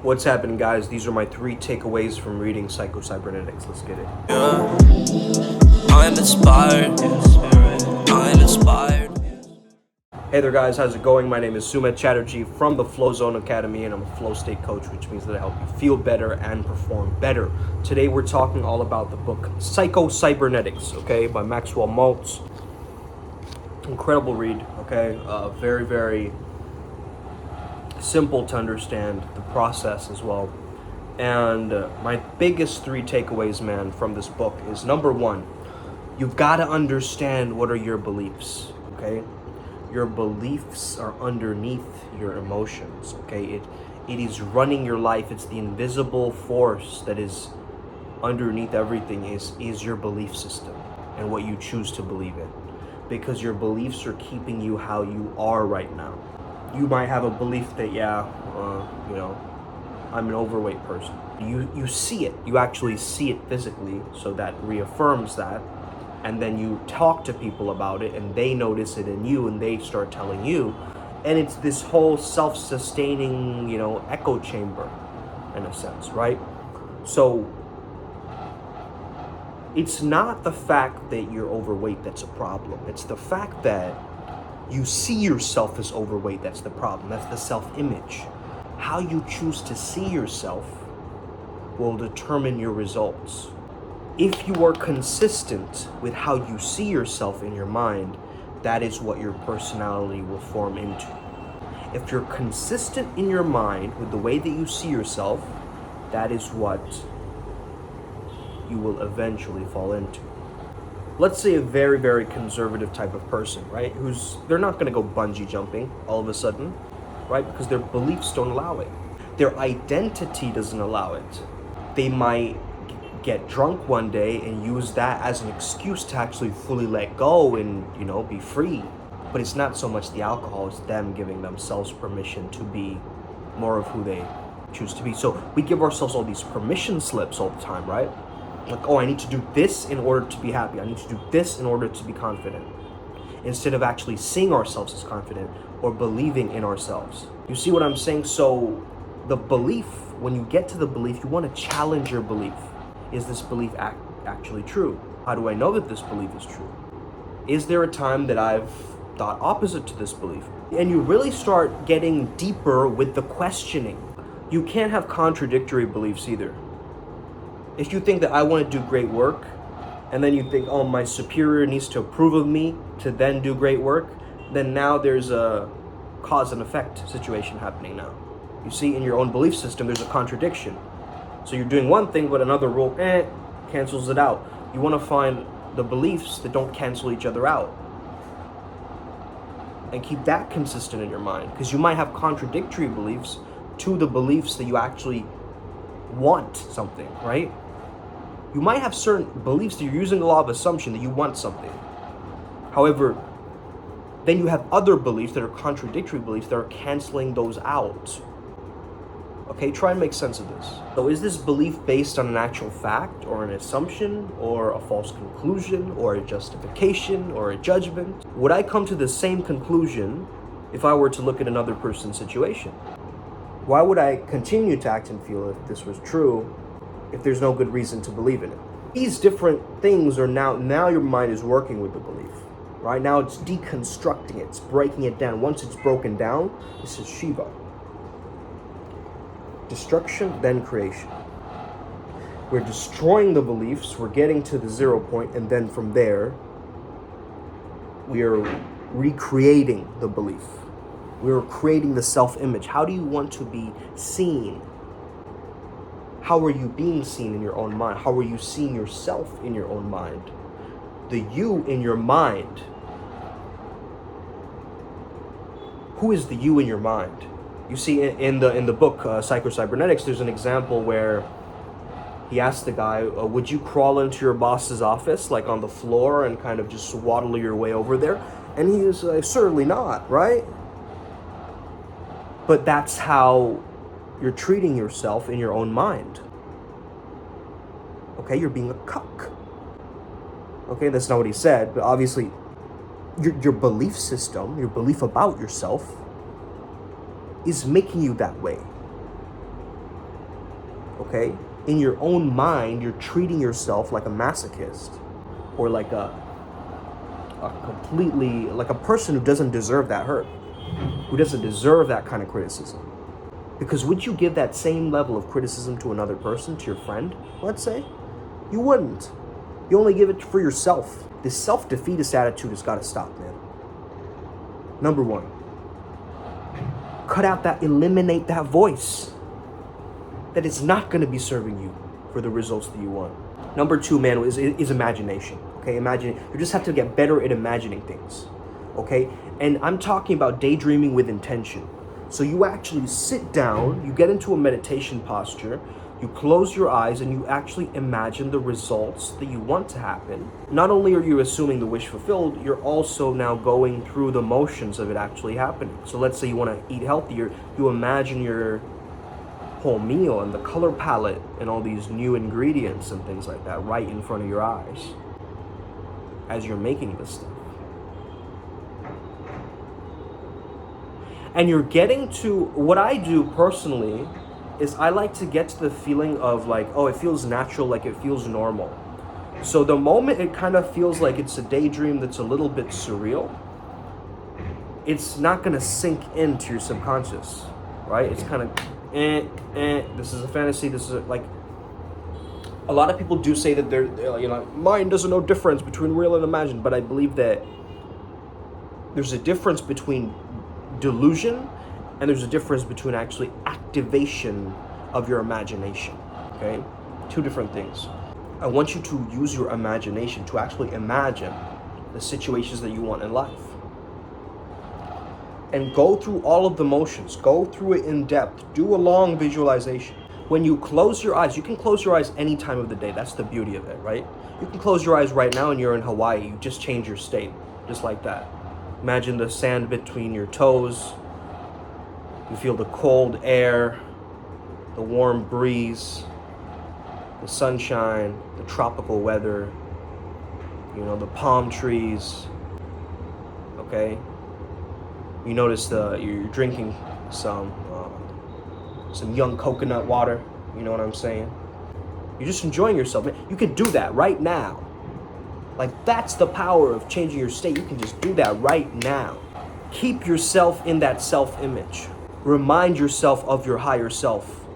What's happening, guys? These are my 3 takeaways from reading Psycho-Cybernetics. Let's get it. I'm inspired. I'm inspired. Hey there, guys. How's it going? My name is Sumit Chatterjee from the Flow Zone Academy, and I'm a flow state coach, which means that I help you feel better and perform better. Today, we're talking all about the book Psycho-Cybernetics, okay, by Maxwell Maltz. Incredible read, okay? Very, very simple to understand the process as well. And my biggest 3 takeaways, man, from this book is, number 1, you've got to understand what are your beliefs, okay? Your beliefs are underneath your emotions, okay? It is running your life. It's the invisible force that is underneath everything is your belief system and what you choose to believe in, because your beliefs are keeping you how you are right now. You might have a belief that, I'm an overweight person. You see it. You actually see it physically, so that reaffirms that. And then you talk to people about it, and they notice it in you, and they start telling you. And it's this whole self-sustaining, echo chamber, in a sense, right? So it's not the fact that you're overweight that's a problem. It's the fact that you see yourself as overweight that's the problem. That's the self-image. How you choose to see yourself will determine your results. If you are consistent with how you see yourself in your mind, that is what your personality will form into. If you're consistent in your mind with the way that you see yourself, that is what you will eventually fall into. Let's say a very, very conservative type of person, right? They're not going to go bungee jumping all of a sudden, right? Because their beliefs don't allow it. Their identity doesn't allow it. They might get drunk one day and use that as an excuse to actually fully let go and, be free. But it's not so much the alcohol, it's them giving themselves permission to be more of who they choose to be. So we give ourselves all these permission slips all the time, right? Like, I need to do this in order to be happy. I need to do this in order to be confident. Instead of actually seeing ourselves as confident or believing in ourselves. You see what I'm saying? So the belief, when you get to the belief, you want to challenge your belief. Is this belief actually true? How do I know that this belief is true? Is there a time that I've thought opposite to this belief? And you really start getting deeper with the questioning. You can't have contradictory beliefs either. If you think that I want to do great work, and then you think, my superior needs to approve of me to then do great work, then now there's a cause and effect situation happening now. You see, in your own belief system, there's a contradiction. So you're doing one thing, but another rule cancels it out. You want to find the beliefs that don't cancel each other out. And keep that consistent in your mind. Because you might have contradictory beliefs to the beliefs that you actually want something, right? You might have certain beliefs that you're using the law of assumption that you want something. However, then you have other beliefs that are contradictory beliefs that are canceling those out. Okay, try and make sense of this. So is this belief based on an actual fact or an assumption or a false conclusion or a justification or a judgment? Would I come to the same conclusion if I were to look at another person's situation? Why would I continue to act and feel if this was true if there's no good reason to believe in it? These different things are now your mind is working with the belief. Right now it's deconstructing it, it's breaking it down. Once it's broken down, this is Shiva. Destruction, then creation. We're destroying the beliefs, we're getting to the 0 point, and then from there, we are recreating the belief. We're creating the self-image. How do you want to be seen? How are you being seen in your own mind? How are you seeing yourself in your own mind? The you in your mind. Who is the you in your mind? You see, in the book Psycho-Cybernetics, there's an example where he asked the guy, would you crawl into your boss's office, like on the floor, and kind of just waddle your way over there? And he was like, certainly not, right? But that's how you're treating yourself in your own mind. Okay, you're being a cuck. Okay, that's not what he said, but obviously your belief system, your belief about yourself is making you that way. okay? In your own mind, you're treating yourself like a masochist, or like a completely, like a person who doesn't deserve that hurt, who doesn't deserve that kind of criticism. Because would you give that same level of criticism to another person, to your friend, let's say? You wouldn't. You only give it for yourself. This self-defeatist attitude has got to stop, man. Number one, cut out that, eliminate that voice that is not going to be serving you for the results that you want. Number two, man, is imagination. Okay, imagine. You just have to get better at imagining things. Okay, and I'm talking about daydreaming with intention. So you actually sit down, you get into a meditation posture, you close your eyes, and you actually imagine the results that you want to happen. Not only are you assuming the wish fulfilled, you're also now going through the motions of it actually happening. So let's say you want to eat healthier, you imagine your whole meal and the color palette and all these new ingredients and things like that right in front of your eyes as you're making this stuff. And you're getting to, what I do personally is I like to get to the feeling of like, oh, it feels natural, like it feels normal. So the moment it kind of feels like it's a daydream that's a little bit surreal, it's not going to sink into your subconscious, right? It's kind of, this is a fantasy, this is like, a lot of people do say that they're mind doesn't know difference between real and imagined, but I believe that there's a difference between delusion and there's a difference between actually activation of your imagination, okay? Two different things. I want you to use your imagination to actually imagine the situations that you want in life. And go through all of the motions, go through it in depth, do a long visualization. When you close your eyes, you can close your eyes any time of the day. That's the beauty of it, right? You can close your eyes right now and you're in Hawaii. You just change your state, just like that. Imagine the sand between your toes. You feel the cold air, the warm breeze, the sunshine, the tropical weather, the palm trees, okay? You notice you're drinking some young coconut water, you know what I'm saying? You're just enjoying yourself, man. You can do that right now. Like, that's the power of changing your state. You can just do that right now. Keep yourself in that self-image. Remind yourself of your higher self.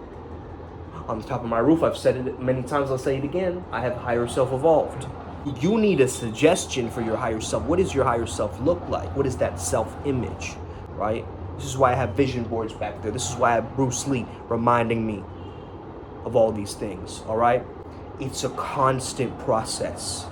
On the top of my roof, I've said it many times, I'll say it again. I have higher self evolved. You need a suggestion for your higher self. What does your higher self look like? What is that self-image, right? This is why I have vision boards back there. This is why I have Bruce Lee reminding me of all these things, all right? It's a constant process.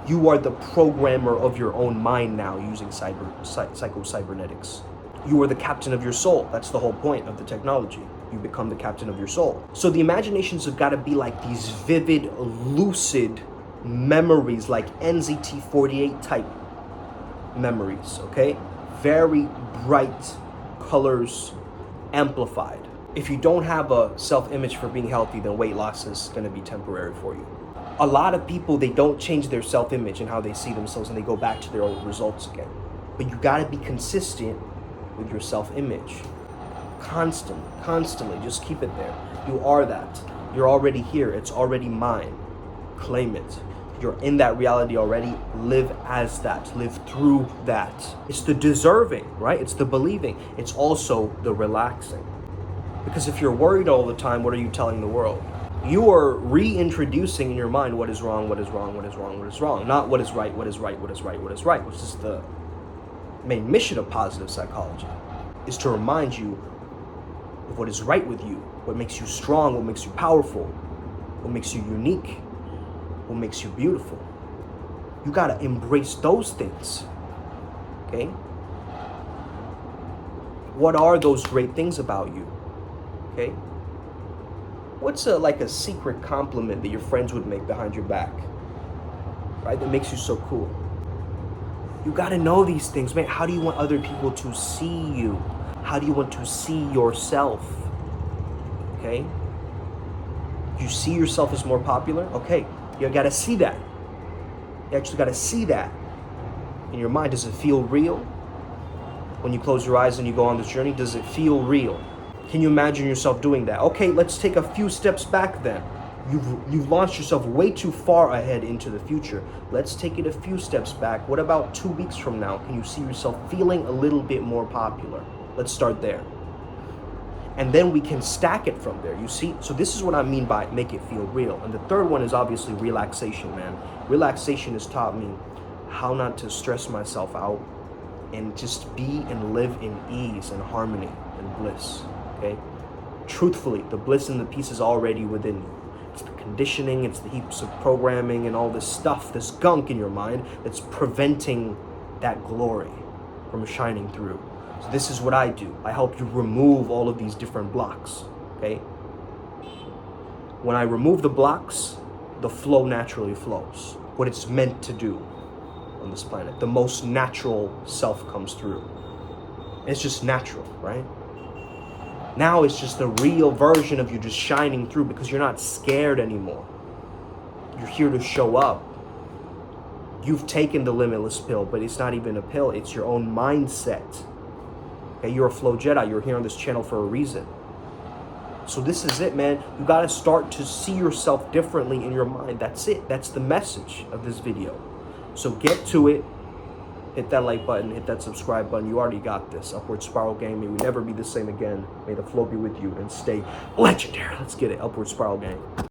You are the programmer of your own mind now using Psycho-Cybernetics. You are the captain of your soul. That's the whole point of the technology. You become the captain of your soul. So the imaginations have got to be like these vivid, lucid memories, like NZT48 type memories, okay? Very bright colors, amplified. If you don't have a self-image for being healthy, then weight loss is going to be temporary for you. A lot of people, they don't change their self-image and how they see themselves, and they go back to their old results again. But you got to be consistent with your self-image. Constantly, just keep it there. You are that. You're already here. It's already mine. Claim it. You're in that reality already. Live as that. Live through that. It's the deserving, right? It's the believing. It's also the relaxing. Because if you're worried all the time, what are you telling the world? You are reintroducing in your mind what is wrong, what is wrong, what is wrong, what is wrong. Not what is right, what is right, what is right, what is right, which is the main mission of positive psychology, is to remind you of what is right with you, what makes you strong, what makes you powerful, what makes you unique, what makes you beautiful. You gotta embrace those things, okay? What are those great things about you, okay? What's like a secret compliment that your friends would make behind your back, right? That makes you so cool. You gotta know these things, man. How do you want other people to see you? How do you want to see yourself? Okay? You see yourself as more popular? Okay, you gotta see that. You actually gotta see that in your mind. Does it feel real? When you close your eyes and you go on this journey, does it feel real? Can you imagine yourself doing that? Okay, let's take a few steps back then. You've launched yourself way too far ahead into the future. Let's take it a few steps back. What about 2 weeks from now? Can you see yourself feeling a little bit more popular? Let's start there. And then we can stack it from there, you see? So this is what I mean by make it feel real. And the third one is obviously relaxation, man. Relaxation has taught me how not to stress myself out and just be and live in ease and harmony and bliss, okay? Truthfully, the bliss and the peace is already within you. It's the conditioning, it's the heaps of programming and all this stuff, this gunk in your mind that's preventing that glory from shining through. So this is what I do. I help you remove all of these different blocks, okay? When I remove the blocks, the flow naturally flows. What it's meant to do on this planet. The most natural self comes through. It's just natural, right? Now it's just the real version of you just shining through because you're not scared anymore. You're here to show up. You've taken the limitless pill, but it's not even a pill. It's your own mindset. Okay, you're a flow Jedi. You're here on this channel for a reason. So this is it, man. You got to start to see yourself differently in your mind. That's it. That's the message of this video. So get to it. Hit that like button, hit that subscribe button. You already got this. Upward Spiral Gang. May we never be the same again. May the flow be with you and stay legendary. Let's get it. Upward Spiral Gang.